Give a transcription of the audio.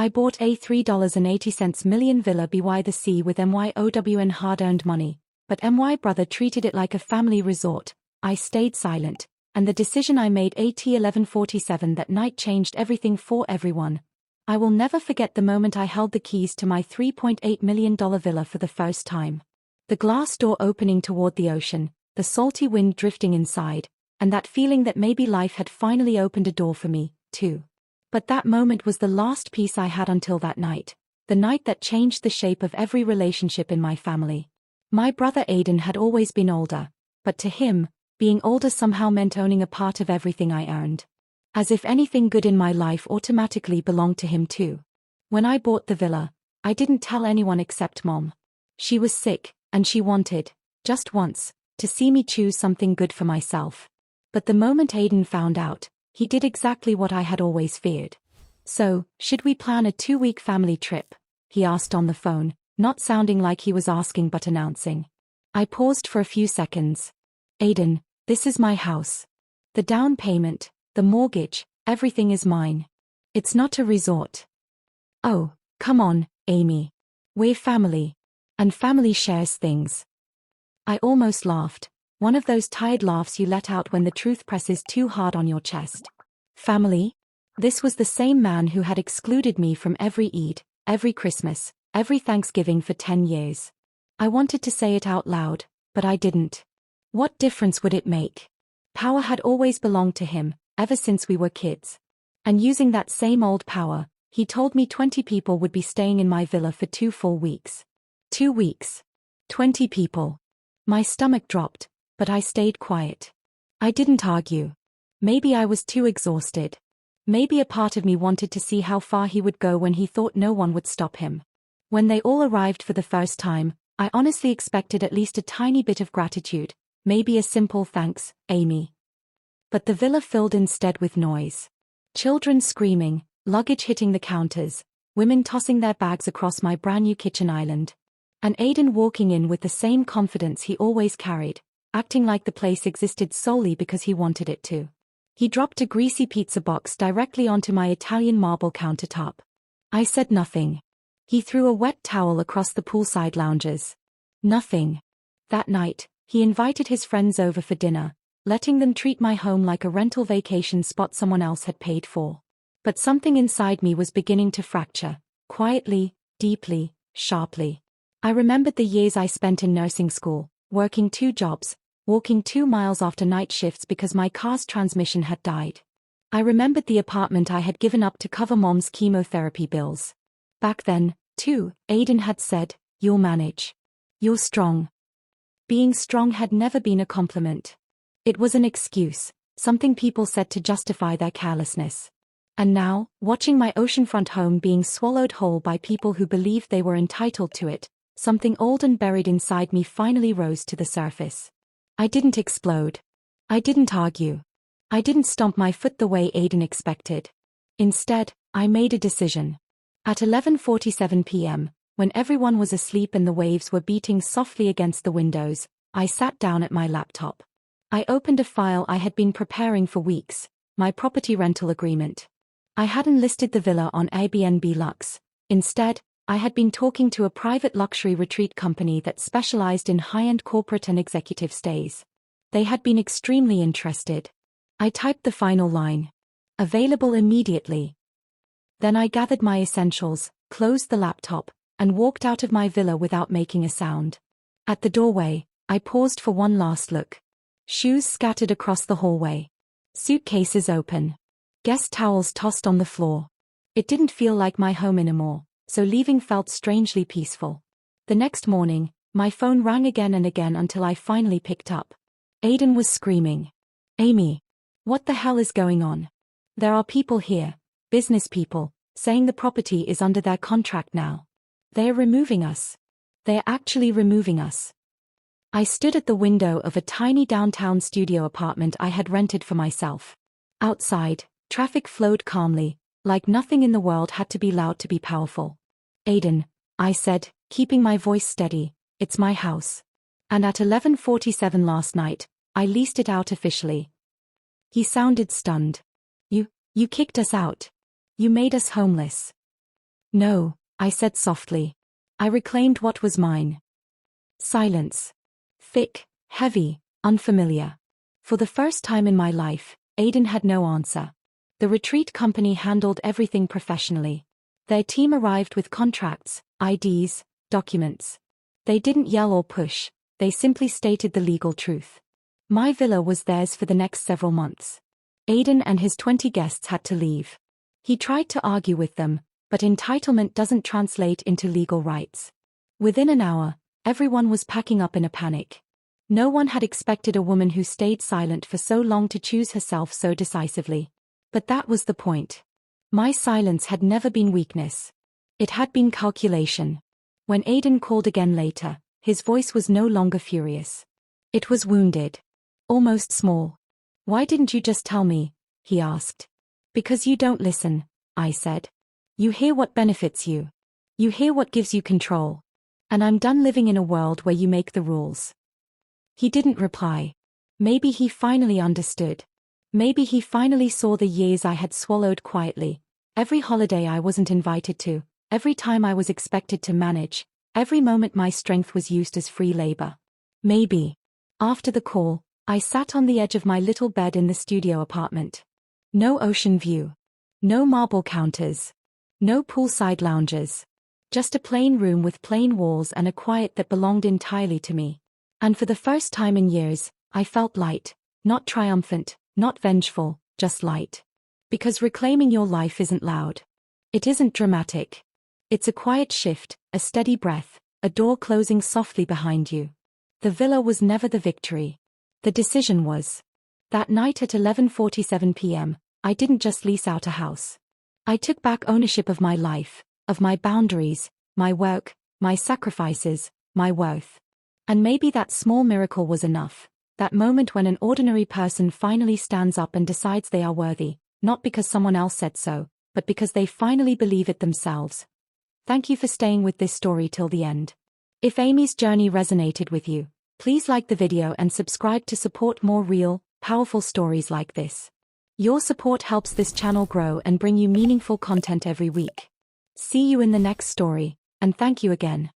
I bought a $3.80 million villa by the sea with MYOWN hard-earned money, but my brother treated it like a family resort. I stayed silent, and the decision I made at 11:47 that night changed everything for everyone. I will never forget the moment I held the keys to my $3.8 million villa for the first time. The glass door opening toward the ocean, the salty wind drifting inside, and that feeling that maybe life had finally opened a door for me, too. But that moment was the last piece I had until that night, the night that changed the shape of every relationship in my family. My brother Aiden had always been older, but to him, being older somehow meant owning a part of everything I earned. As if anything good in my life automatically belonged to him too. When I bought the villa, I didn't tell anyone except Mom. She was sick, and she wanted, just once, to see me choose something good for myself. But the moment Aiden found out, he did exactly what I had always feared. "So, should we plan a 2-week family trip?" he asked on the phone, not sounding like he was asking but announcing. I paused for a few seconds. "Aiden, this is my house. The down payment, the mortgage, everything is mine. It's not a resort." "Oh, come on, Amy. We're family. And family shares things." I almost laughed. One of those tired laughs you let out when the truth presses too hard on your chest. Family? This was the same man who had excluded me from every Eid, every Christmas, every Thanksgiving for 10 years. I wanted to say it out loud, but I didn't. What difference would it make? Power had always belonged to him, ever since we were kids. And using that same old power, he told me 20 people would be staying in my villa for 2 full weeks. 2 weeks. 20 people. My stomach dropped, but I stayed quiet. I didn't argue. Maybe I was too exhausted. Maybe a part of me wanted to see how far he would go when he thought no one would stop him. When they all arrived for the first time, I honestly expected at least a tiny bit of gratitude, maybe a simple "thanks, Amy." But the villa filled instead with noise. Children screaming, luggage hitting the counters, women tossing their bags across my brand new kitchen island. And Aiden walking in with the same confidence he always carried, acting like the place existed solely because he wanted it to. He dropped a greasy pizza box directly onto my Italian marble countertop. I said nothing. He threw a wet towel across the poolside lounges. Nothing. That night, he invited his friends over for dinner, letting them treat my home like a rental vacation spot someone else had paid for. But something inside me was beginning to fracture, quietly, deeply, sharply. I remembered the years I spent in nursing school, working 2 jobs, walking 2 miles after night shifts because my car's transmission had died. I remembered the apartment I had given up to cover Mom's chemotherapy bills. Back then, too, Aiden had said, "You'll manage. You're strong." Being strong had never been a compliment. It was an excuse, something people said to justify their carelessness. And now, watching my oceanfront home being swallowed whole by people who believed they were entitled to it, something old and buried inside me finally rose to the surface. I didn't explode. I didn't argue. I didn't stomp my foot the way Aiden expected. Instead, I made a decision. At 11:47 p.m., when everyone was asleep and the waves were beating softly against the windows, I sat down at my laptop. I opened a file I had been preparing for weeks, my property rental agreement. I hadn't listed the villa on Airbnb Lux. Instead, I had been talking to a private luxury retreat company that specialized in high-end corporate and executive stays. They had been extremely interested. I typed the final line. Available immediately. Then I gathered my essentials, closed the laptop, and walked out of my villa without making a sound. At the doorway, I paused for one last look. Shoes scattered across the hallway. Suitcases open. Guest towels tossed on the floor. It didn't feel like my home anymore, so leaving felt strangely peaceful. The next morning, my phone rang again and again until I finally picked up. Aiden was screaming. "Amy, what the hell is going on? There are people here, business people, saying the property is under their contract now. They're removing us. They're actually removing us." I stood at the window of a tiny downtown studio apartment I had rented for myself. Outside, traffic flowed calmly, like nothing in the world had to be loud to be powerful. "Aiden," I said, keeping my voice steady, "it's my house. And at 11:47 last night, I leased it out officially." He sounded stunned. You kicked us out. You made us homeless." No, I said softly. I reclaimed what was mine. Silence. Thick, heavy, unfamiliar. For the first time in my life, Aiden had no answer. The retreat company handled everything professionally. Their team arrived with contracts, IDs, documents. They didn't yell or push, they simply stated the legal truth. My villa was theirs for the next several months. Aiden and his 20 guests had to leave. He tried to argue with them, but entitlement doesn't translate into legal rights. Within an hour, everyone was packing up in a panic. No one had expected a woman who stayed silent for so long to choose herself so decisively. But that was the point. My silence had never been weakness. It had been calculation. When Aiden called again later, his voice was no longer furious. It was wounded. Almost small. "Why didn't you just tell me?" he asked. "Because you don't listen," I said. "You hear what benefits you. You hear what gives you control. And I'm done living in a world where you make the rules." He didn't reply. Maybe he finally understood. Maybe he finally saw the years I had swallowed quietly, every holiday I wasn't invited to, every time I was expected to manage, every moment my strength was used as free labor. Maybe. After the call, I sat on the edge of my little bed in the studio apartment. No ocean view. No marble counters. No poolside lounges. Just a plain room with plain walls and a quiet that belonged entirely to me. And for the first time in years, I felt light, not triumphant, not vengeful, just light. Because reclaiming your life isn't loud. It isn't dramatic. It's a quiet shift, a steady breath, a door closing softly behind you. The villa was never the victory. The decision was. That night at 11:47 p.m., I didn't just lease out a house. I took back ownership of my life, of my boundaries, my work, my sacrifices, my worth. And maybe that small miracle was enough. That moment when an ordinary person finally stands up and decides they are worthy, not because someone else said so, but because they finally believe it themselves. Thank you for staying with this story till the end. If Amy's journey resonated with you, please like the video and subscribe to support more real, powerful stories like this. Your support helps this channel grow and bring you meaningful content every week. See you in the next story, and thank you again.